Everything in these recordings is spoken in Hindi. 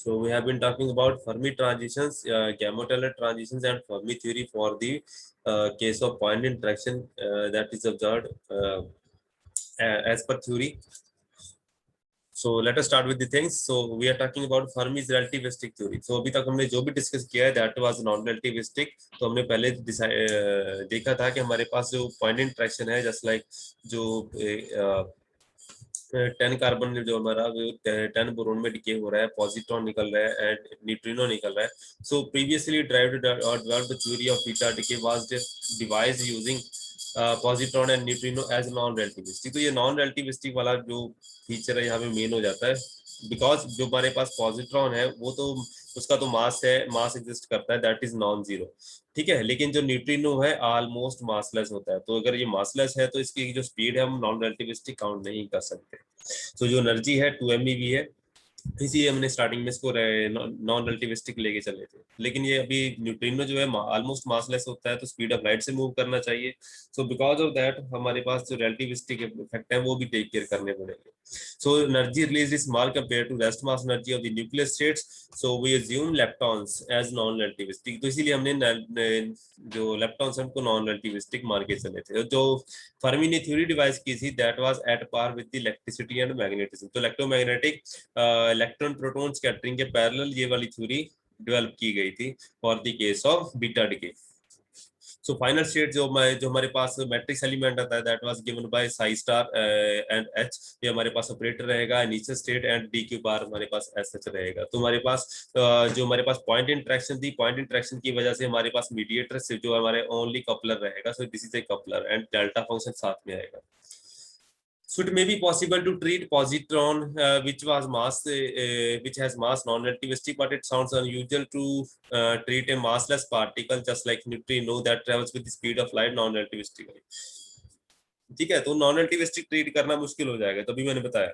So we have been talking about Fermi transitions, gamma-Teller transitions, and Fermi theory for the case of point interaction that is observed as per theory. So let us start with the things. So we are talking about Fermi's relativistic theory. So अभी तक हमने जो भी डिस्कस किया है that was non-relativistic. तो हमने पहले देखा था कि हमारे पास जो पॉइंट इंटरेक्शन है जस्ट लाइक जो 10 कार्बन जो हमारा 10 बोरोन में डिके हो रहा है, पॉजिट्रॉन निकल रहा है एंड न्यूट्रिनो निकल रहा है. सो प्रीवियसली ड्राइव्ड और developed theory of beta decay was devised using positron and neutrino as non relativistic. तो ये नॉन रिलेटिविस्टिक वाला जो फीचर है यहाँ पे मेन हो जाता है, बिकॉज जो हमारे पास पॉजिट्रॉन है वो तो उसका तो मास है, मास एग्जिस्ट करता है, दैट इज नॉन जीरो. ठीक है, लेकिन जो न्यूट्रिनो है ऑलमोस्ट मासलेस होता है. तो अगर ये मासलेस है तो इसकी जो स्पीड है हम नॉन रिलेटिविस्टिक काउंट नहीं कर सकते. तो जो एनर्जी है 2 MeV है, इसीलिए हमने स्टार्टिंग में इसको नॉन रिलेटिविस्टिक लेके चले थे. लेकिन ये अभी न्यूट्रिनो जो है ऑलमोस्ट मासलेस होता है तो स्पीड ऑफ लाइट से मूव करना चाहिए. सो बिकॉज ऑफ दैट हमारे पास जो रिलेटिविस्टिक इफेक्ट है वो भी टेक केयर करने पड़ेंगे. So energy release is small compare to rest mass energy of the nuclear states. So we assume leptons as non relativistic. तो इसीलिए हमने जो लेप्टॉन्स है उनको नॉन रिलेटिविस्टिक मान के चले थे. जो फर्मी ने थ्योरी डिवाइस की थी that was at par with the electricity and magnetism. तो इलेक्ट्रोमैग्नेटिक इलेक्ट्रॉन प्रोटॉन स्कैटरिंग के पैरेलल ये वाली थ्योरी डेवलप की गई थी for the case of beta decay. So final state जो हमारे पास मैट्रिक्स एलिमेंट आता है that was given by psi star and H. ये हमारे पास ऑपरेटर रहेगा. Initial state and D Q bar हमारे पास एस एच रहेगा. तो हमारे पास जो हमारे पास पॉइंट इंटरेक्शन थी, पॉइंट इंटरेक्शन की वजह से हमारे पास मीडिएटर से जो हमारे ओनली कपलर रहेगा. So this is a coupler and delta function साथ में आएगा. So it may be possible to treat positron which has mass non-relativistic, but it sounds unusual to treat a massless particle just like neutrino that travels with the speed of light non-relativistically. ठीक है, तो non-relativistic treat करना मुश्किल हो जाएगा, तभी मैंने बताया.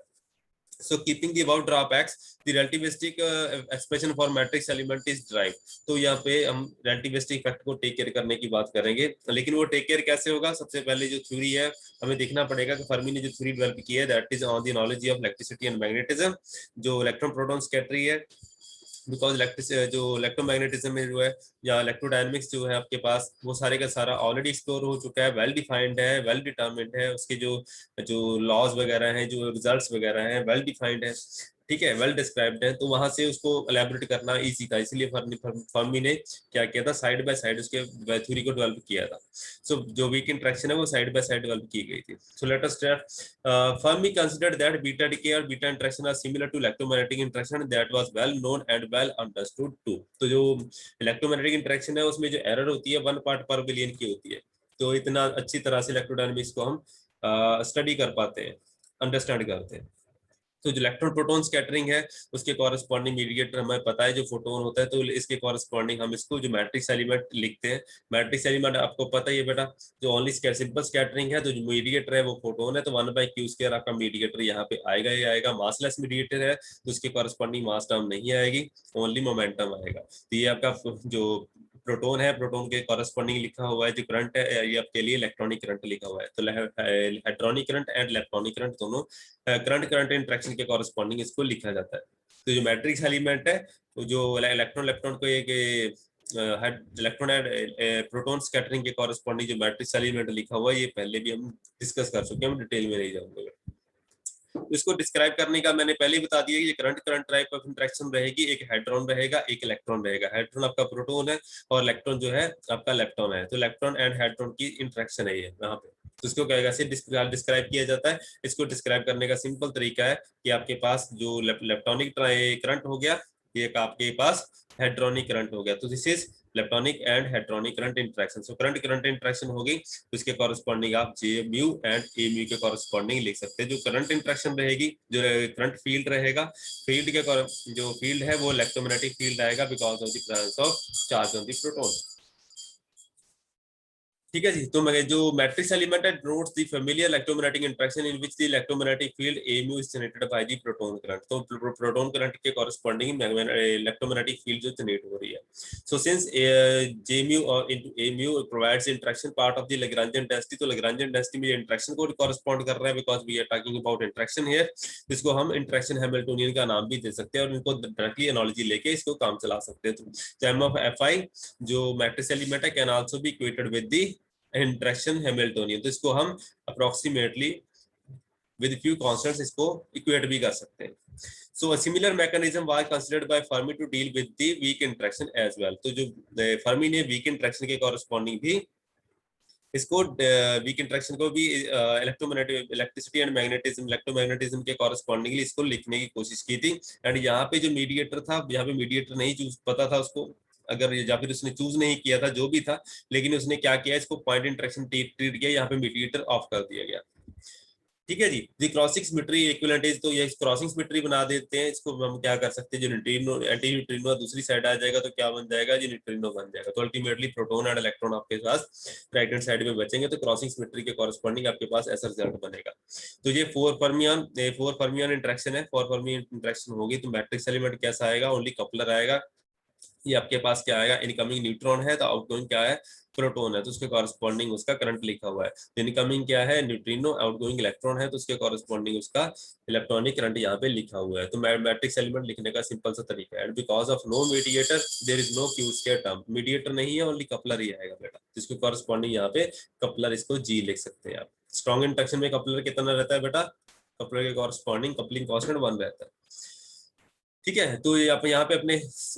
So keeping the above drawbacks, the relativistic expression for matrix element is derived. तो यहाँ पे हम relativistic effect को टेक केयर करने की बात करेंगे. लेकिन वो टेक केयर कैसे होगा? सबसे पहले जो थ्योरी है हमें देखना पड़ेगा कि फर्मी ने जो थ्योरी डेवलप की है that is on the knowledge of electricity and magnetism. जो इलेक्ट्रॉन प्रोटॉन स्कैटरिंग है, बिकॉज जो इलेक्ट्रोमैग्नेटिज्म में जो है या इलेक्ट्रोडायनेमिक्स जो है आपके पास वो सारे का सारा ऑलरेडी एक्सप्लोर हो चुका है, वेल डिफाइंड है, वेल डिटर्मिन्ड है. उसके जो लॉज वगैरह हैं, जो रिजल्ट्स वगैरह हैं, वेल डिफाइंड है. ठीक है, वेल डिस्क्राइब्ड है. तो वहां से उसको एलैबोरेट करना इजी था. इसलिए फर्मी ने क्या किया था, साइड बाय साइड उसके थ्योरी को डेवलप किया था. सो जो वीक इंटरेक्शन है वो साइड बाय साइड डेवलप की गई थी. So let us start. Fermi considered that beta decay or beta interaction are similar to electromagnetic interaction. That was well known and well understood too. तो जो इलेक्ट्रोमैग्नेटिक इंटरेक्शन है उसमें जो एरर होती है 1 पार्ट पर बिलियन की होती है. तो इतना अच्छी तरह से इलेक्ट्रोडायनेमिक्स को हम स्टडी कर पाते हैं, अंडरस्टैंड करते हैं. तो जो इलेक्ट्रॉन प्रोटॉन स्कैटरिंग है उसके कॉरेस्पॉन्डिंग मीडिएटर हमें पता है जो फोटोन होता है. तो इसके कॉरेस्पॉन्डिंग हम इसको जो मैट्रिक्स एलिमेंट लिखते हैं. मैट्रिक्स एलिमेंट आपको पता ही है बेटा, जो ओनली सिंपल स्कैटरिंग है तो जो मीडिएटर है वो फोटोन है. तो 1/q² आपका मीडिएटर यहाँ पे आएगा ही आएगा. मासलेस मीडिएटर है तो उसके कॉरेस्पॉन्डिंग मास टर्म नहीं आएगी, ओनली मोमेंटम आएगा. तो ये आपका जो प्रोटॉन है, प्रोटॉन के कॉरेस्पॉन्डिंग लिखा हुआ है. जो करंट है ये आपके लिए इलेक्ट्रॉनिक करंट लिखा हुआ है. तो electronic current and electronic current दोनों करंट इंटरेक्शन के कॉरेस्पॉन्डिंग इसको लिखा जाता है. तो जो मैट्रिक्स एलिमेंट है तो जो इलेक्ट्रॉन को एक इलेक्ट्रॉन एंड प्रोटॉन स्कैटरिंग के कॉरेस्पॉन्डिंग जो मैट्रिक्स एलिमेंट लिखा हुआ है ये पहले भी हम डिस्कस कर चुके हैं, हम डिटेल में नहीं जाऊंगा. इसको डिस्क्राइब करने का मैंने पहले ही बता दिया कि ये करंट टाइप ऑफ इंटरेक्शन रहेगी. एक हेड्रॉन रहेगा, एक इलेक्ट्रॉन रहेगा. हेड्रॉन आपका प्रोटॉन है और इलेक्ट्रॉन जो है आपका लेप्टॉन है. तो इलेक्ट्रॉन एंड हेड्रॉन की इंटरेक्शन है ये यहाँ पे. तो इसको क्या कैसे डिस्क्राइब किया जाता है? इसको डिस्क्राइब करने का सिंपल तरीका है कि आपके पास जो इलेक्ट्रॉनिक करंट हो गया, ये आपके पास हेड्रोनिक करंट हो गया. तो this is electronic and hadronic current interaction. So current interaction हो गई तो इसके कॉरेस्पॉन्डिंग आप J mu and A mu के कॉरेस्पॉन्डिंग लिख सकते हैं. जो करंट इंटरेक्शन रहेगी, जो करंट फील्ड रहेगा, फील्ड के जो फील्ड है वो इलेक्ट्रोमैग्नेटिक फील्ड आएगा because of the presence of charge on the proton. ठीक है जी। तो मैं जो मैट्रिक्स एलिमेंट है notes the familiar electromagnetic interaction in which the electromagnetic field MU is generated by the proton current. तो प्रोटॉन करंट के कॉरेस्पॉन्डिंग इलेक्ट्रोमैग्नेटिक फील्ड जो जनरेट हो रही है। सो सिंस जेम्यू और into MU provides interaction part of the Lagrangian density, तो लैग्रेंजियन डेंसिटी में इंटरेक्शन को कॉरेस्पॉन्ड कर रहा है because we are talking about interaction here. इसको हम इंटरेक्शन हैमिल्टोनियन का नाम भी दे सकते हैं और इनको डायरेक्टली एनालॉजी लेके इसको काम चला सकते हैं। तो एम ऑफ एफ आई जो मैट्रिक्स एलिमेंट है can also be equated with the interaction Hamiltonian. तो इसको हम अप्रोक्सीमेटली विद फ्यू कांस्टेंट्स इसको इक्वेट भी कर सकते हैं। So a similar mechanism was considered by Fermi to deal with the weak interaction as well. तो जो फर्मी ने वीक इंटरेक्शन के कॉरेस्पॉन्डिंग भी इसको वीक इंटरेक्शन को भी electromagnetic electricity and magnetism electromagnetism के कॉरेस्पॉन्डिंगली इसको लिखने की कोशिश की थी। एंड यहाँ पे जो मीडिएटर था, यहाँ पे मीडिएटर नहीं चूज पता था उसको, अगर या फिर उसने चूज नहीं किया था जो भी था, लेकिन उसने क्या किया, इसको पॉइंट इंटरेक्शन ट्रीट किया, यहाँ पे मीडिएटर ऑफ कर दिया गया। ठीक है जी। दी क्रॉसिंग सिमेट्री इक्विवेलेंट इज, तो ये क्रॉसिंग सिमेट्री बना देते हैं इसको। हम क्या कर सकते हैं, जो न्यूट्रिनो एंटी न्यूट्रिनो दूसरी साइड आ जाएगा तो क्या बन जाएगा जी, न्यूट्रिनो बन जाएगा। तो अल्टीमेटली प्रोटॉन एंड इलेक्ट्रॉन आपके पास राइट हैंड साइड में बचेंगे, तो क्रॉसिंग सिमेट्री के कॉरेस्पॉन्डिंग आपके पास ऐसा रिजल्ट बनेगा। तो ये फोर फर्मियन इंटरेक्शन है। फोर फर्मियन इंटरेक्शन होगी तो मैट्रिक्स एलिमेंट कैसा आएगा, ओनली कपलर आएगा। ये आपके पास क्या आएगा, इनकमिंग न्यूट्रॉन है तो आउटगोइंग क्या है, प्रोटॉन है, तो उसके कॉरेस्पॉन्डिंग उसका करंट लिखा हुआ है। तो इनकमिंग क्या है, न्यूट्रिनो, आउटगोइंग इलेक्ट्रॉन है तो उसके कॉरेस्पॉन्डिंग उसका इलेक्ट्रॉनिक करंट यहाँ पे लिखा हुआ है। तो मैट्रिक्स एलिमेंट लिखने का सिंपल सा तरीका है। Because of no mediator there is no Q square term. Mediator नहीं है, ओनली कपलर ही आएगा बेटा, जिसको कॉरेस्पॉन्डिंग यहाँ पे कपलर, इसको जी लिख सकते हैं आप। स्ट्रॉन्ग इंटरेक्शन में कपलर कितना रहता है बेटा, कपलर के कॉरेस्पॉन्डिंग कपलिंग कांस्टेंट 1 रहता है। ठीक है। तो ये आप यहाँ पे अपने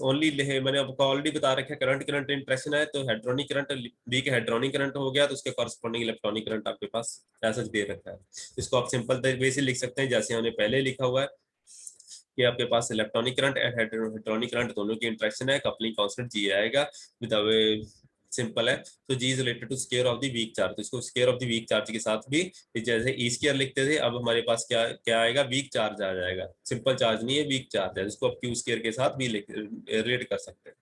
ओनली मैंने आपको ऑलरेडी बता रखा है, करंट करंट इंटरेक्शन है तो हेड्रोनिक करंट बी के हेड्रोनिक करंट हो गया, तो उसके कॉरेस्पॉन्डिंग इलेक्ट्रॉनिक करंट आपके पास ऐसा दे रखा है। इसको आप सिंपल तरीके से लिख सकते हैं जैसे हमने पहले लिखा हुआ है कि आपके पास electronic current and hadronic current दोनों की इंटरेक्शन है, कपलिंग कांस्टेंट जी आएगा विद सिंपल है। तो G is related to square of the weak charge, तो इसको square of the weak charge के साथ भी जैसे ई स्क्वायर लिखते थे, अब हमारे पास क्या क्या आएगा, वीक चार्ज आ जाएगा। सिंपल चार्ज नहीं है, वीक चार्ज है, इसको आप क्यू स्क्वायर के साथ भी रिलेट कर सकते हैं।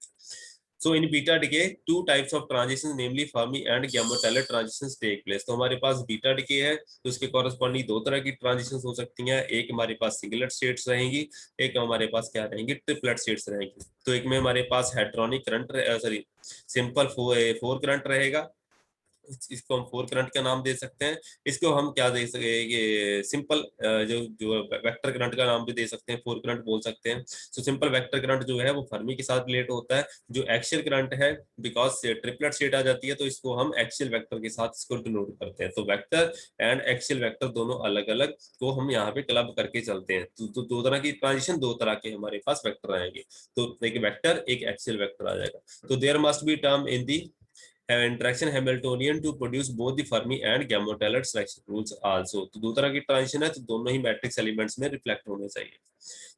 So in beta decay, two types of transitions, namely Fermi and Gamow-Taylor transitions take place. तो हमारे पास बीटा डिके है तो उसके कॉरेस्पॉन्डिंग दो तरह की ट्रांजिशंस हो सकती हैं। एक हमारे पास सिंगलेट स्टेट्स रहेंगी, एक हमारे पास क्या रहेंगी, ट्रिपलेट स्टेट्स रहेंगी। तो एक में हमारे पास hadronic current sorry simple four current रहेगा, इसको हम फोर करंट का नाम दे सकते हैं। इसको हम क्या दे सकते हैं, ये सिंपल जो जो वेक्टर करंट का नाम भी दे सकते हैं, फोर करंट बोल सकते हैं। तो सिंपल वेक्टर करंट जो है वो फर्मी के साथ रिलेट होता है। जो एक्सियल करंट है, बिकॉज ट्रिपलेट स्टेट आ जाती है तो इसको हम एक्सियल वेक्टर के साथ इसको डिनोट करते हैं। तो वेक्टर एंड एक्सियल वेक्टर दोनों अलग अलग को हम यहाँ पे क्लब करके चलते हैं। तो दो तरह की ट्रांजिशन, दो तरह के हमारे पास वेक्टर आएंगे, तो एक वेक्टर एक एक्सियल वेक्टर आ जाएगा। तो there must be term in the interaction Hamiltonian to produce both the Fermi and Gamow-Taylor selection rules also। तो दो तरह की ट्रांजिशन है तो दोनों ही मैट्रिक्स एलिमेंट्स में रिफ्लेक्ट होने चाहिए।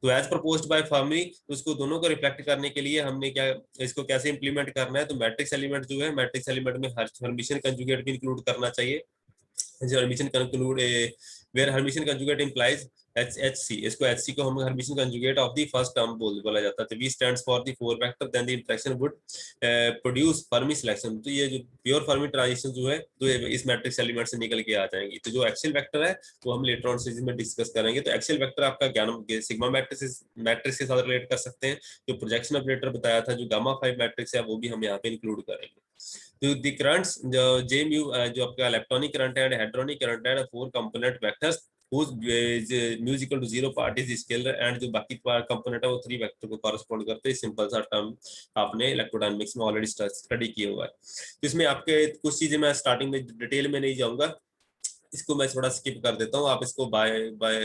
तो एज प्रपोज्ड बाय फर्मी, तो उसको दोनों को रिफ्लेक्ट करने के लिए हमने क्या, इसको कैसे इंप्लीमेंट करना है, तो मैट्रिक्स एलिमेंट जो है, मैट्रिक्स एलिमेंट में हर्मिटियन कंजुगेट भी इंक्लूड करना चाहिए। Hermitian conclude where Hermitian conjugate implies HHC, इसको HC को हम Hermitian conjugate of the first term बोला जाता है। तो V stands for the four vector, then the interaction would produce Fermi selection. तो ये जो प्योर फर्मी ट्रांजिशन जो है तो इस मैट्रिक्स एलिमेंट से निकल के आ जाएंगी। तो जो एक्सियल वेक्टर है वो हम लेटर ऑन स्टेज में डिस्कस करेंगे। तो एक्सियल वेक्टर आपका ज्ञान सिग्मा मैट्रिक्स के साथ रिलेट कर सकते हैं। जो प्रोजेक्शन ऑपरेटर बताया था, जो गामा 5 मैट्रिक्स है, वो भी हम यहाँ पे इंक्लूड करेंगे। तो द करंट्स जो जे म्यू जो आपका इलेक्ट्रॉनिक करंट है, हेड्रोनिक करंट है, four component vectors whose mu is equal to 0 part is scalar, and जो बाकी कंपोनेंट है वो 3 वेक्टर को कॉरेस्पॉन्ड करते हैं। सिंपल सा टर्म आपने इलेक्ट्रोडायनेमिक्स में ऑलरेडी स्टडी किया हुआ है। तो इसमें आपके कुछ चीजें मैं स्टार्टिंग में डिटेल में नहीं जाऊंगा, इसको मैं थोड़ा स्किप कर देता हूँ। आप इसको बाय बाय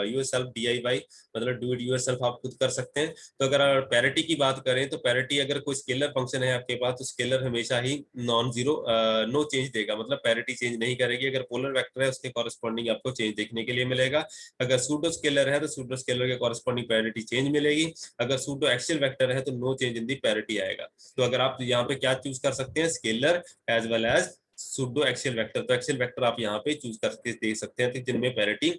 योरसेल्फ DIY मतलब डू इट योरसेल्फ आप खुद कर सकते हैं। तो अगर पैरिटी की बात करें तो पैरिटी अगर कोई स्केलर फंक्शन है आपके पास तो स्केलर हमेशा ही नॉन जीरो नो चेंज देगा, मतलब पैरिटी चेंज नहीं करेगी। अगर पोलर वेक्टर है उसके कॉरेस्पॉन्डिंग आपको चेंज देखने के लिए मिलेगा। अगर सूडो स्केलर है तो सूडो स्केलर के कॉरेस्पॉन्डिंग पैरिटी चेंज मिलेगी। अगर सूडो एक्सियल वेक्टर है तो no change in the parity आएगा। तो अगर आप यहाँ पे क्या चूज कर सकते हैं, scalar as well as pseudo axial vector. तो एक्सियल वेक्टर आप यहाँ पे चूज करके दे सकते हैं जिनमें पैरिटी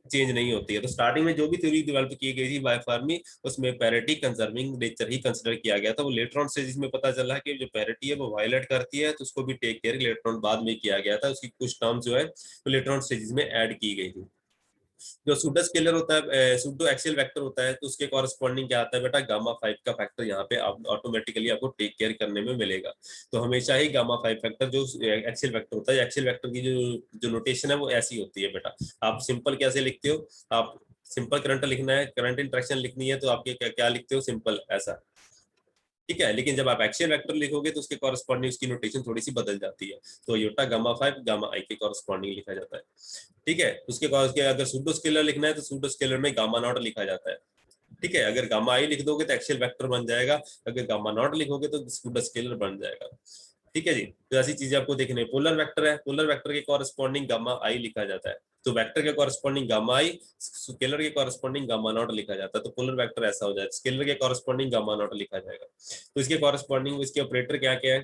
चेंज नहीं होती है। तो स्टार्टिंग में जो भी थ्योरी डेवलप की गई थी बाय फर्मी, उसमें पैरिटी कंजर्विंग नेचर ही कंसिडर किया गया था। वो लेटर ऑन स्टेजेस में पता चला कि जो पैरिटी है वो वायलेट करती है, तो उसको भी टेक केयर लेटर ऑन बाद में किया गया था। उसकी कुछ टर्म जो है वो लेटर ऑन स्टेजेस में ऐड की गई थी। जो सूडो स्केलर होता है, सूडो एक्सियल वेक्टर होता है, तो उसके कॉरेस्पॉन्डिंग क्या आता है बेटा, गामा 5 का फैक्टर यहाँ पे ऑटोमेटिकली आपको टेक केयर करने में मिलेगा। तो हमेशा ही गामा 5 फैक्टर जो एक्सियल वेक्टर होता है, एक्सियल वेक्टर की जो नोटेशन है वो ऐसी होती है बेटा। आप सिंपल कैसे लिखते हो, आप सिंपल करंट लिखना है, करंट इंट्रैक्शन लिखनी है, तो आपके क्या लिखते हो, सिंपल ऐसा, ठीक है। लेकिन जब आप एक्सियल वेक्टर लिखोगे तो उसके कॉरेस्पॉन्डिंग उसकी नोटेशन थोड़ी सी बदल जाती है। तो योटा गामा 5 गामा आई के कॉरेस्पॉन्डिंग लिखा जाता है, ठीक है। उसके अगर सूडो स्केलर लिखना है तो सूडो स्केलर में गामा नॉट लिखा जाता है, ठीक है। अगर गामा आई लिख दोगे तो एक्सियल वेक्टर बन जाएगा, अगर गामा नॉट लिखोगे तो सूडो स्केलर बन जाएगा, ठीक है जी। तो ऐसी चीजें आपको देखने, पोलर वेक्टर है, पोलर वेक्टर के कॉरेस्पॉन्डिंग गामा आई लिखा जाता है, तो वेक्टर के कॉरेस्पॉन्डिंग गामा आई, स्केलर के कॉरेस्पॉन्डिंग गामा नॉट लिखा जाता है। तो पोलर वेक्टर ऐसा हो जाए, स्केलर के कॉरेस्पॉन्डिंग गामा नॉट लिखा जाएगा। तो इसके कॉरेस्पॉन्डिंग इसके ऑपरेटर क्या क्या है,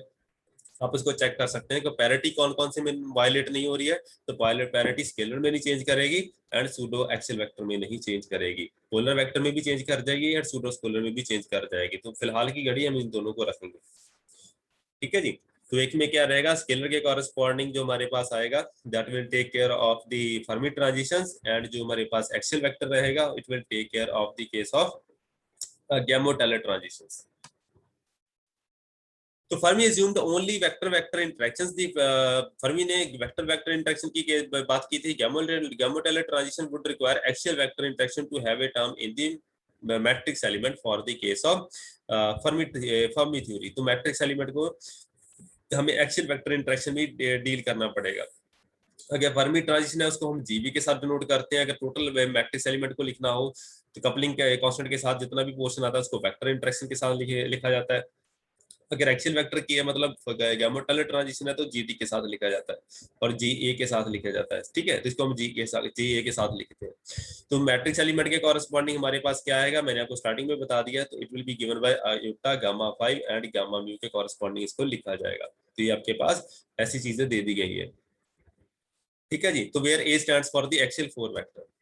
आप इसको चेक कर सकते हैं कि पैरिटी कौन कौन से में वायलेट नहीं हो रही है। तो पैरिटी स्केलर में नहीं चेंज करेगी एंड सूडो एक्सियल वेक्टर में नहीं चेंज करेगी, पोलर वेक्टर में भी चेंज कर जाएगी और सूडो स्केलर में भी चेंज कर जाएगी। तो फिलहाल की घड़ी हम इन दोनों को रखेंगे, ठीक है जी। तो एक में क्या रहेगा, स्केलर के कॉरेस्पॉन्डिंग जो हमारे पास आएगा that will take care of the Fermi transitions, and जो हमारे पास एक्सियल वेक्टर रहेगा it will take care of the case of Gamow Teller transitions. तो Fermi assumed only vector vector interactions, the Fermi ने वेक्टर वेक्टर इंटरेक्शन की बात की थी। Gamow Teller transition would require axial vector interaction to have a term in the matrix element for the case of Fermi theory. तो मैट्रिक्स एलिमेंट को हमें एक्सियल वेक्टर इंटरेक्शन में डील करना पड़ेगा। अगर फर्मी ट्रांजिशन है उसको हम जीबी के साथ डिनोट करते हैं। अगर टोटल मैट्रिक्स एलिमेंट को लिखना हो तो कपलिंग के कांस्टेंट के साथ जितना भी पोर्शन आता है उसको वेक्टर इंटरेक्शन के साथ लिखा जाता है। अगर एक्सियल वेक्टर की है मतलब गैमो-टेलर ट्रांजिशन है तो जीटी के साथ लिखा जाता है और जी ए के साथ लिखा जाता है, ठीक है। तो इसको हम जी ए के साथ लिखते हैं। तो मैट्रिक्स एलिमेंट के कॉरेस्पॉन्डिंग हमारे पास क्या आएगा, मैंने आपको स्टार्टिंग में बता दिया। तो it will be given by iota gamma 5 and gamma mu के कॉरेस्पॉन्डिंग इसको लिखा जाएगा। तो ये आपके पास ऐसी चीजें दे दी गई है, ठीक है जी। तो where A stands for the axial 4 vector.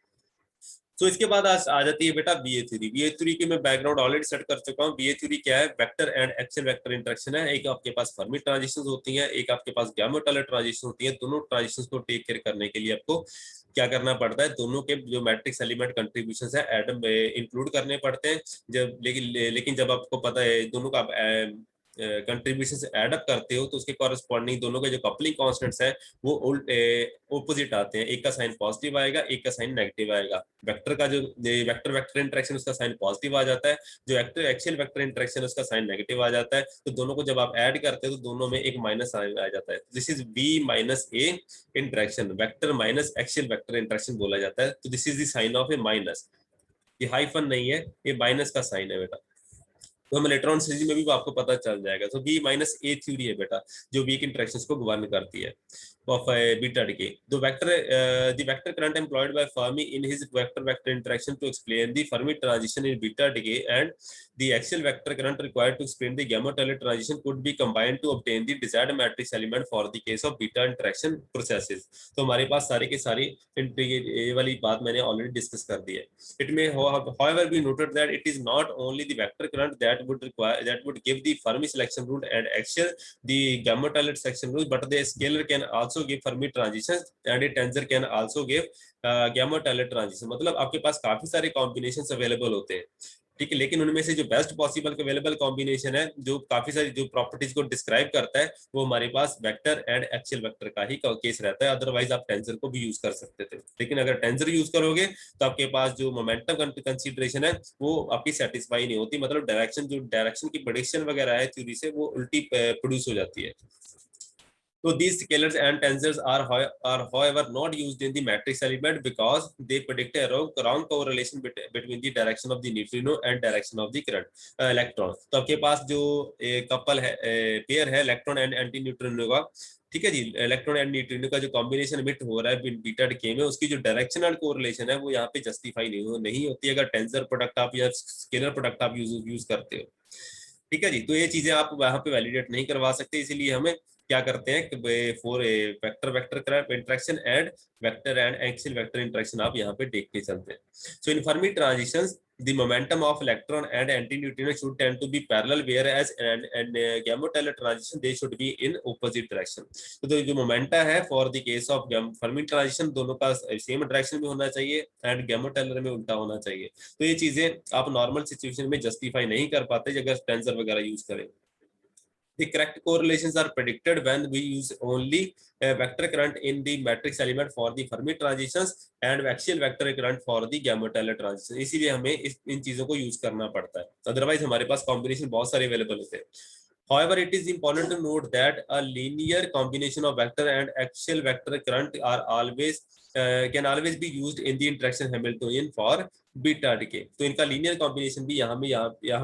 तो इसके बाद आ जाती है बेटा बीए थ्योरी। बीए थ्योरी की मैं बैकग्राउंड ऑलरेडी सेट कर चुका हूँ। बीए थ्योरी क्या है, vector and axial vector interaction है। एक आपके पास फर्मी ट्रांजिशंस होती हैं, एक आपके पास गैमो-टेलर ट्रांजिशन होती है। दोनों ट्रांजिशंस को टेक केयर करने के लिए आपको क्या करना पड़ता है, दोनों के जो मैट्रिक्स एलिमेंट कंट्रीब्यूशन है एडम इंक्लूड करने पड़ते हैं। जब लेकिन जब आपको पता है दोनों का कंट्रीब्यूशन ऐड अप करते हो तो उसके कॉरेस्पॉन्डिंग दोनों के जो कपलिंग कांस्टेंट्स है वो ऑपोजिट आते हैं। एक का साइन पॉजिटिव आएगा, एक का साइन नेगेटिव आएगा। वेक्टर का जो वेक्टर वेक्टर इंटरेक्शन उसका साइन पॉजिटिव आ जाता है, जो एक्सियल वेक्टर इंटरेक्शन उसका साइन नेगेटिव आ जाता है। तो दोनों को जब आप ऐड करते हो तो दोनों में एक माइनस आ जाता है। This is B minus A interaction, vector minus axial vector interaction बोला जाता है। तो this is the sign of A minus, ये हाइफन नहीं है, ये माइनस का साइन है बेटा। तो हम इलेक्ट्रॉन सिरीज में भी आपको पता चल जाएगा। तो बी माइनस ए थ्योरी है बेटा जो वीक इंटरेक्शंस को गवर्न करती है of beta decay. The vector current employed by Fermi in his vector interaction to explain the Fermi transition in beta decay and the axial vector current required to explain the gamma-Teller transition could be combined to obtain the desired matrix element for the case of beta interaction processes. तो हमारे पास सारे के सारी ये वाली बात मैंने ऑलरेडी डिस्कस कर दी है। It may however be noted that it is not only the vector current that would give the Fermi selection rule and axial the gamma-Teller selection rule, but the scalar can also give Fermi transitions and a tensor can also give gamma-Teller transition। मतलब आपके पास काफी सारे कॉम्बिनेशंस अवेलेबल होते हैं, ठीक है। लेकिन उनमें से जो बेस्ट पॉसिबल अवेलेबल कॉम्बिनेशन है जो काफी सारी जो प्रॉपर्टीज को डिस्क्राइब करता है वो हमारे पास वेक्टर एंड एक्सियल वेक्टर का ही केस रहता है। अदरवाइज आप टेंसर को भी यूज कर सकते थे, लेकिन अगर टेंसर यूज करोगे तो आपके पास जो मोमेंटम कंसीडरेशन है वो आपकी सेटिस्फाई नहीं होती। मतलब डायरेक्शन की प्रेडिक्शन वगैरह है थ्योरी से वो उल्टी प्रोड्यूस हो जाती है। So these scalars and tensors are however not used in the matrix element because they predict a wrong correlation between the direction of the neutrino and direction of the current electron। तो आपके पास जो कपल है पेयर है इलेक्ट्रॉन एंड एंटी न्यूट्रिनो का, ठीक है जी। इलेक्ट्रॉन एंड न्यूट्रिनो का जो कॉम्बिनेशन एमिट हो रहा है बीटा डिके में उसकी जो डायरेक्शनल कोरिलेशन है वो यहाँ पे जस्टिफाई नहीं होती अगर टेंसर प्रोडक्ट आप या स्केलर प्रोडक्ट आप यूज करते हो, ठीक है जी। तो ये चीजें आप वहां पे वैलिडेट नहीं करवा सकते, इसीलिए हमें क्या करते हैं for vector vector interaction and vector and axial vector interaction आप यहाँ पे देख के चलते हैं। So in Fermi transitions the momentum of electron and antineutrino should tend to be parallel, whereas and gamma-taylor transition they should be in opposite direction. तो जो मोमेंटा है for the case of Fermi transition दोनों का सेम डायरेक्शन में होना चाहिए एंड गैमा-टेलर में उल्टा होना चाहिए। तो ये चीजें आप नॉर्मल सिचुएशन में जस्टिफाई नहीं कर पाते अगर टेंसर वगैरह यूज करें। The correct correlations are predicted when we use only vector current in the matrix element for the Fermi transitions and axial vector current for the gamma-Taylor transition। इसीलिए हमें इन चीजों को यूज करना पड़ता है, अदरवाइज हमारे पास कॉम्बिनेशन बहुत सारे अवेलेबल होते हैं। However, it is important to note that a linear combination of vector and axial vector current are always can always be used in the interaction Hamiltonian for beta decay. तो इनका लीनियर कॉम्बिनेशन भी यहाँ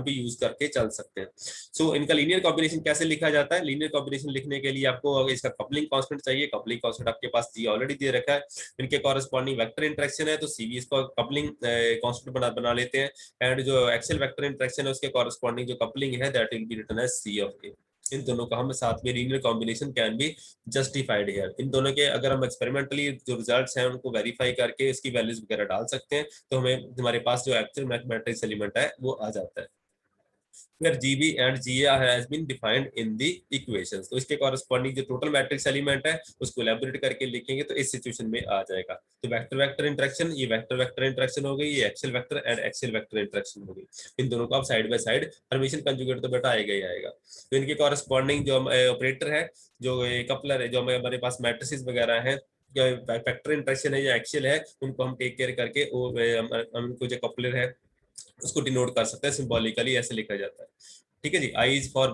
पे यूज करके चल सकते हैं। सो इनका लीनियर कॉम्बिनेशन कैसे लिखा जाता है? लीनियर कॉम्बिनेशन लिखने के लिए आपको इसका कपलिंग कांस्टेंट चाहिए। कपलिंग कांस्टेंट आपके पास जी ऑलरेडी दे रखा है। इनके कॉरेस्पॉन्डिंग वेक्टर इंटरेक्शन है तो सीवी इसको कपलिंग कांस्टेंट बना लेते हैं एंड जो एक्सियल वेक्टर इंटरेक्शन है उसके कॉरेस्पॉन्डिंग जो कपलिंग है that will be written as C of A. इन दोनों का हम साथ में linear combination can be justified here. इन दोनों के अगर हम एक्सपेरिमेंटली जो रिजल्ट्स हैं उनको वेरीफाई करके इसकी वैल्यूज वगैरह डाल सकते हैं तो हमें हमारे पास जो एक्चुअल मैथमेटिक्स एलिमेंट है वो आ जाता है। where GB and GA has been defined in the equations। तो इसके कॉरेस्पॉन्डिंग जो टोटल मैट्रिक्स एलिमेंट है उसको एलैबोरेट करके लिखेंगे तो इस सिचुएशन में आ जाएगा। तो वेक्टर वेक्टर इंटरेक्शन, ये वेक्टर वेक्टर इंटरेक्शन हो गई, ये axial vector and axial vector interaction हो गई। इन दोनों को आप side by side Hermitian conjugate तो बेटा आएगा ही आएगा। तो इनके कॉरेस्पॉन्डिंग जो ऑपरेटर है, जो कपलर है, जो हमारे पास मैट्रिसेस वगैरह है, वेक्टर इंटरेक्शन है या एक्सियल है, उनको हम टेक केयर करके उनको जो कपलर है उसको डिनोट कर सकते हैं सिंबॉलिकली, ऐसे लिखा जाता है। ठीक है जी। I is for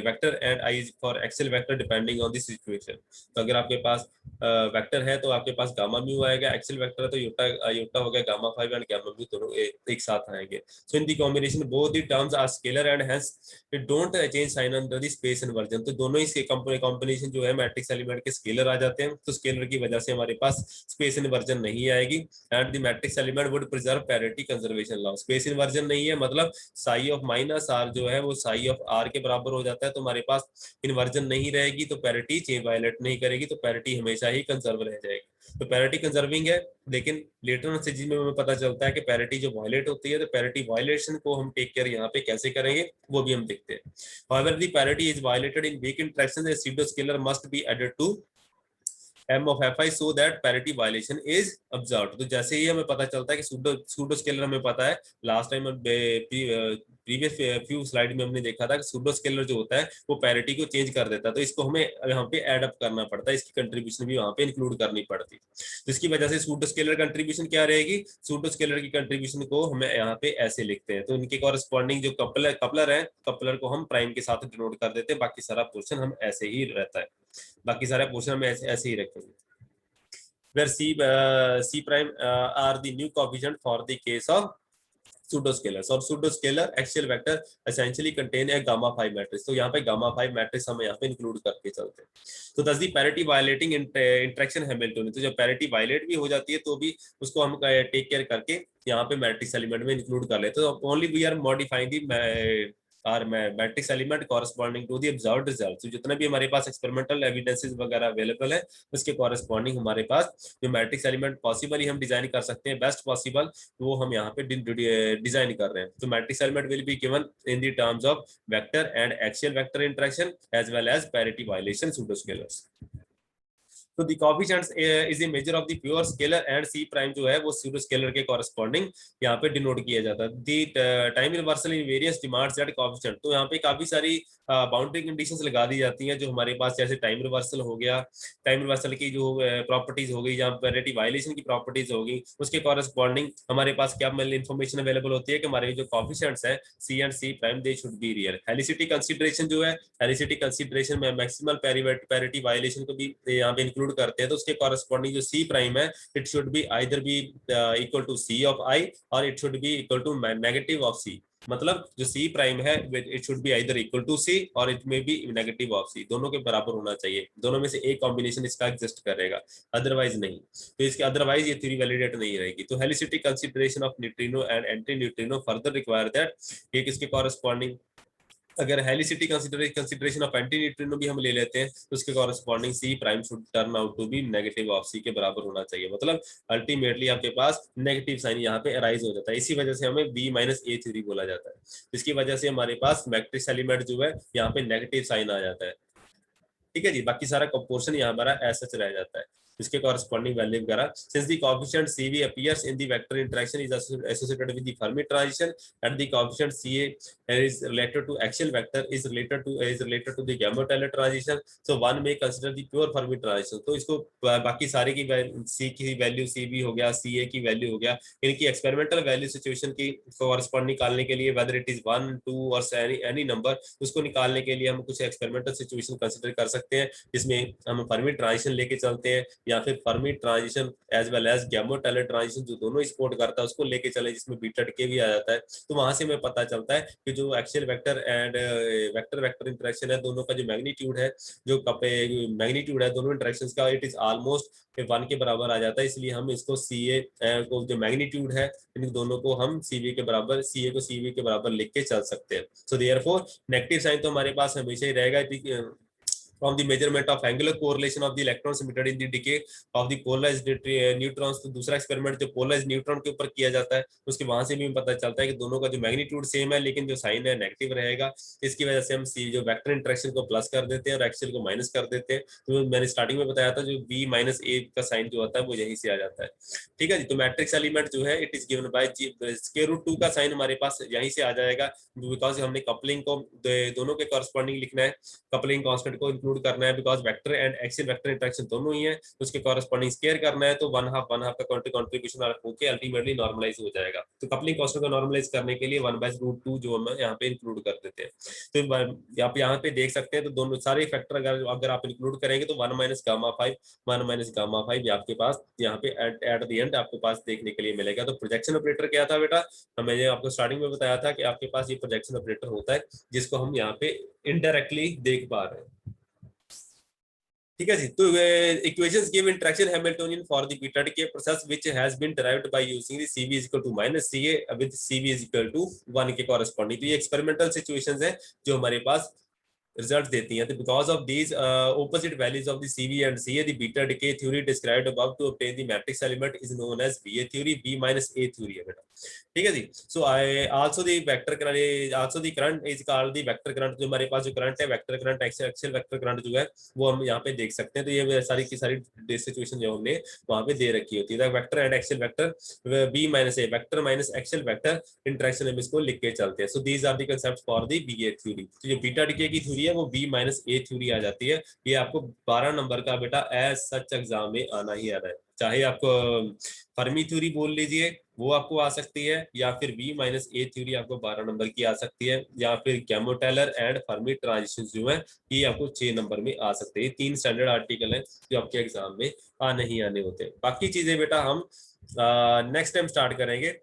vector and I is for axial vector depending on the situation. तो अगर आपके पास वेक्टर है तो आपके पास गामा म्यू आएगा, एक्सेल वेक्टर है तो योटा हो गया, गामा 5 एंड गामा म्यू दोनों एक साथ आएंगे। So in the combination both the terms are scalar and hence it don't change sign under the space inversion. तो दोनों ही कॉम्बिनेशन जो है मैट्रिक्स एलिमेंट के स्केलर आ जाते हैं, तो स्केलर की वजह से हमारे पास स्पेस इन्वर्जन नहीं आएगी and the matrix element would preserve parity conservation law. Space inversion नहीं है मतलब साई ऑफ माइनस आर जो है वो साई ऑफ आर के बराबर हो जाता है, तो हमारे पास इन्वर्जन नहीं रहेगी तो पैरिटी चेंज वायलेट नहीं करेगी, तो पैरिटी हमेशा ही कंजर्व रह जाएगी। तो पैरिटी कंजर्विंग है, लेकिन लेटर ऑन स्टेज में हमें पता चलता है कि पैरिटी जो वायलेट होती है तो पैरिटी वायलेशन को हम टेक केयर यहाँ पे कैसे करेंगे वो भी हम देखते हैं। However, the parity is violated in weak interactions. A pseudoscalar must be added to m of fi so that parity violation is observed। तो जैसे ही हमें पता चलता है कि सूडो स्केलर हमें पता है, last time previous few slide में हमने देखा था कि सूडो स्केलर जो होता है वो पैरिटी को चेंज कर देता है, तो इसको हमें यहाँ पे एड अप करना पड़ता है, इसकी कंट्रीब्यूशन भी वहाँ पे इंक्लूड करनी पड़ती है। तो इसकी वजह से सूडो स्केलर कंट्रीब्यूशन क्या रहेगी? सूडो स्केलर की कंट्रीब्यूशन को हमें यहाँ पे ऐसे लिखते हैं। तो इनके कॉरेस्पॉन्डिंग जो कपलर है, कपलर को हम प्राइम के साथ डिनोट कर देते हैं, बाकी सारा पोर्शन हम ऐसे ही रहता है, बाकी सारे पोर्शन हम ऐसे ही रखेंगे। where C prime are the new coefficient for the case of pseudoscalars, और pseudoscalar axial vector essentially contain a gamma 5 matrix। तो यहाँ पे gamma 5 matrix हम यहाँ पे इंक्लूड करके चलते हैं। तो thus the parity violating interaction Hamiltonian, तो जब parity violate भी हो जाती है तो भी उसको हम टेक केयर करके यहाँ पे मैट्रिक्स एलिमेंट में इंक्लूड कर लेते हैं। तो only we are modifying the और matrix element corresponding to the observed result. तो जितना भी हमारे पास एक्सपेरिमेंटल एविडेंसेस वगैरह अवेलेबल है उसके कॉरेस्पॉन्डिंग हमारे पास जो मैट्रिक्स एलिमेंट पॉसिबली हम डिजाइन कर सकते हैं बेस्ट पॉसिबल, वो हम यहाँ पे डिजाइन कर रहे हैं। तो matrix element will be given in the terms of vector and axial vector interaction as well as parity violation pseudoscalars. तो the coefficients is a measure of the pure scalar and C prime जो है वो सूडो स्केलर के कॉरेस्पॉन्डिंग यहाँ पे डिनोट किया जाता है। The time reversal in various demands that coefficient, तो यहाँ पे काफी सारी बाउंड्री कंडीशंस लगा दी जाती हैं जो हमारे पास, जैसे टाइम रिवर्सल हो गया, टाइम रिवर्सल की जो प्रॉपर्टीज हो गई या पैरिटी वायलेशन की प्रॉपर्टीज होगी, उसके कॉरेस्पॉन्डिंग हमारे पास क्या इन्फॉर्मेशन अवेलेबल होती है कि हमारे जो कोएफिशिएंट्स है C and C prime they should be real. Helicity consideration जो है, हेलिसिटी कंसीडरेशन में मैक्सिमल पैरिटी वायलेशन को भी यहाँ पे इंक्लूड करते हैं, तो उसके कॉरेस्पॉन्डिंग जो सी प्राइम है it should be either be equal to C of I और it should be equal to negative of C. मतलब जो सी प्राइम है it should be either equal to C और it may be negative of C, दोनों के बराबर होना चाहिए, दोनों में से एक कॉम्बिनेशन इसका एग्जिस्ट करेगा, अदरवाइज नहीं। तो इसके अदरवाइज ये थ्योरी वैलिडेट नहीं रहेगी। तो helicity consideration of neutrino anti neutrino further require that ये किसके कॉरेस्पॉन्डिंग अगर helicity consideration of anti neutrino भी हम ले लेते हैं तो उसके corresponding C prime should turn out to be negative of C के बराबर होना चाहिए, मतलब अल्टीमेटली आपके पास नेगेटिव साइन यहाँ पे अराइज हो जाता है। इसी वजह से हमें बी माइनस ए थ्योरी बोला जाता है, जिसकी वजह से हमारे पास मैट्रिक्स एलिमेंट जो है यहाँ पे नेगेटिव साइन आ जाता है। ठीक है जी, बाकी सारा पोर्शन यहाँ हमारा ऐसा रह जाता है, इसके कॉरेस्पॉन्डिंग वैल्यू वगैरह। Since the coefficient CV appears in the vector interaction is associated with the Fermi transition and the coefficient CA is related to axial vector is related to the Gamow-Taylor transition, so one may consider the pure Fermi transition। तो इसको बाकी सारे की C की वैल्यू CB हो गया, CA की वैल्यू हो गया, इनकी एक्सपेरिमेंटल वैल्यू सिचुएशन की कॉरेस्पॉन्ड निकालने के लिए वेदर इट इज 1 2 और एनी नंबर, उसको निकालने के लिए हम कुछ एक्सपेरिमेंटल सिचुएशन कंसिडर कर सकते हैं, जिसमें हम फर्मी ट्रांजिशन लेके चलते हैं या फिर Fermi transition as well as Gamow Teller transition जो दोनों सपोर्ट करता है उसको लेके चले, जिसमें बीटा डीके भी आ जाता है। तो वहां से हमें पता चलता है कि जो axial vector and vector vector interaction है, दोनों का जो मैग्नीट्यूड है, जो मैग्नीट्यूड है दोनों इंटरेक्शंस का, इट इज ऑलमोस्ट 1 के बराबर आ जाता है। इसलिए हम इसको CA को जो मैग्नीट्यूड है इन दोनों को हम CA के बराबर लिख के चल सकते हैं। सो देयरफॉर नेगेटिव साइन तो हमारे पास हमेशा ही रहेगा from the measurement of angular correlation of the electrons emitted in the decay of the polarized neutrons। तो दूसरा एक्सपेरिमेंट जो पोलराइज्ड न्यूट्रॉन के ऊपर किया जाता है, उसके वहां से भी पता चलता है कि दोनों का जो मैग्नीट्यूड सेम है लेकिन जो साइन है नेगेटिव रहेगा। इसकी वजह से हम सी जो वेक्टर इंटरेक्शन को प्लस कर देते हैं और एक्सियल को माइनस कर देते हैं। तो मैंने स्टार्टिंग में बताया था जो B माइनस ए का साइन जो होता है वो यहीं से आ जाता है। ठीक है जी, तो मैट्रिक्स एलिमेंट जो है इट इज गिवन बाय √2 का साइन हमारे पास यहीं से आ जाएगा, बिकॉज हमने कपलिंग को दोनों के कॉरेस्पॉन्डिंग लिखना है, कपलिंग कांस्टेंट को इंक्लूड करना है, because vector and axial vector interaction दोनों ही है, उसके कॉरेस्पॉन्डिंग स्क्वायर करना है। तो 1/2 का कंट्रीब्यूशन होकर अल्टीमेटली नॉर्मलाइज हो जाएगा। तो कपलिंग कांस्टेंट को नॉर्मलाइज करने के लिए 1/√2 जो हम यहाँ पे इंक्लूड कर देते हैं। तो आप यहाँ पे देख सकते हैं, तो दोनों सारे फैक्टर अगर आप इंक्लूड करेंगे तो 1 - गामा 5 आपके पास यहाँ पे एट द एंड आपके पास देखने के लिए मिलेगा। तो प्रोजेक्शन ऑपरेटर क्या था बेटा, मैंने आपको स्टार्टिंग में बताया था कि आपके पास ये प्रोजेक्शन ऑपरेटर होता है जिसको हम यहाँ पे इनडायरेक्टली देख पा रहे हैं। ठीक है जी, तो equations give interaction Hamiltonian for the beta decay process which has been derived by using the CV = -CA with CV = 1 के कॉरेस्पॉन्डिंग। तो ये एक्सपेरिमेंटल सिचुएशंस है जो हमारे पास रिजल्ट देती हैं। तो because of these opposite values of the CV and CA, the beta decay theory described above to obtain the matrix element is known as BA theory, B minus A theory है बेटा। ठीक है जी, so I also the vector current also the current is called the vector current. जो हमारे पास जो करंट है vector current axial vector current जो है वो हम यहाँ पे देख सकते हैं। तो ये सारी की सारी सिचुएशन जो हमने वहां पे दे रखी होती है। Vector and axial vector B minus A vector minus axial vector interaction हम इसको लिख के चलते हैं। So these are the concept for the BA theory. तो जो बीटा डीके की थ्योरी है वो B माइनस A थ्योरी आ जाती है। ये आपको 12 नंबर का बेटा एज सच एग्जाम में आना ही आना है, चाहे आपको फर्मी थ्योरी बोल लीजिए वो आपको आ सकती है, या फिर B माइनस A थ्योरी आपको 12 नंबर की आ सकती है, या फिर गैमो-टेलर एंड फर्मी ट्रांजिशन जो है ये आपको 6 नंबर में आ सकते हैं। 3 स्टैंडर्ड आर्टिकल हैं जो आपके एग्जाम में आने ही आने होते हैं। बाकी चीजें बेटा हम नेक्स्ट टाइम स्टार्ट करेंगे।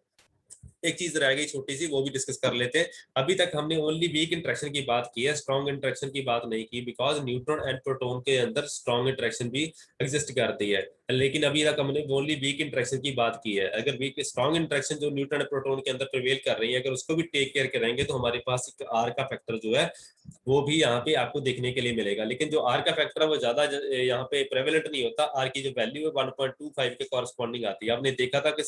एक चीज रह गई छोटी सी, वो भी डिस्कस कर लेते हैं। अभी तक हमने ओनली वीक इंटरेक्शन की बात की है, स्ट्रॉन्ग इंटरेक्शन की बात नहीं की, बिकॉज न्यूट्रॉन एंड प्रोटॉन के अंदर स्ट्रॉन्ग इंटरेक्शन भी एग्जिस्ट करती है। लेकिन अभी तक हमने ओनली वीक इंटरेक्शन की बात की है। अगर वीक स्ट्रॉन्ग इंटरेक्शन जो न्यूट्रॉन एंड प्रोटॉन के अंदर प्रिवेल कर रही है, अगर उसको भी टेक केयर करेंगे तो हमारे पास एक आर का फैक्टर जो है वो भी यहाँ पे आपको देखने के लिए मिलेगा। लेकिन जो आर का फैक्टर है वो ज्यादा यहाँ पे प्रेवलेंट नहीं होता। आर की जो वैल्यू है 1.25 के कॉरेस्पॉन्डिंग आती है। आपने देखा था कि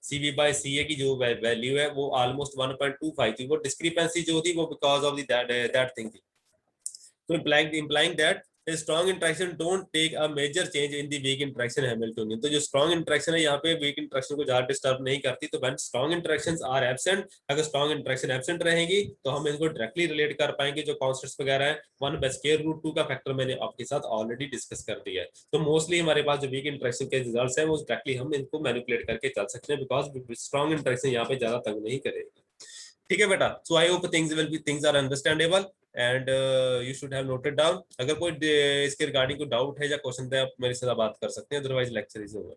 CV/CA की जो वैल्यू है वो ऑलमोस्ट 1.25 थी। वो डिस्क्रिपेंसी जो थी वो बिकॉज ऑफ दैट थिंग थी। तो implying that a strong interaction don't take a major change in the weak interaction Hamiltonian। तो जो strong interaction है यहाँ पे weak interaction को ज्यादा डिस्टर्ब नहीं करती। तो when strong interactions are absent, अगर strong interaction absent रहेगी तो हम इनको डायरेक्टली रिलेट कर पाएंगे जो कॉन्स्टेंट्स वगैरह है। 1/√2 का फैक्टर मैंने आपके साथ ऑलरेडी डिस्कस कर दिया है। तो मोस्टली हमारे पास जो वीक इंटरेक्शन के रिजल्ट्स है वो डायरेक्टली हम इनको मैनिपुलेट करके चल सकते हैं, बिकॉज स्ट्रॉन्ग इंटरेक्शन यहाँ पे ज्यादा तंग नहीं करेगी। ठीक है बेटा, so I hope things are understandable and you should have noted down. अगर कोई इसके रिगार्डिंग कोई डाउट है या क्वेश्चन है आप मेरे साथ बात कर सकते हैं, अदरवाइज लेक्चर इज ओवर।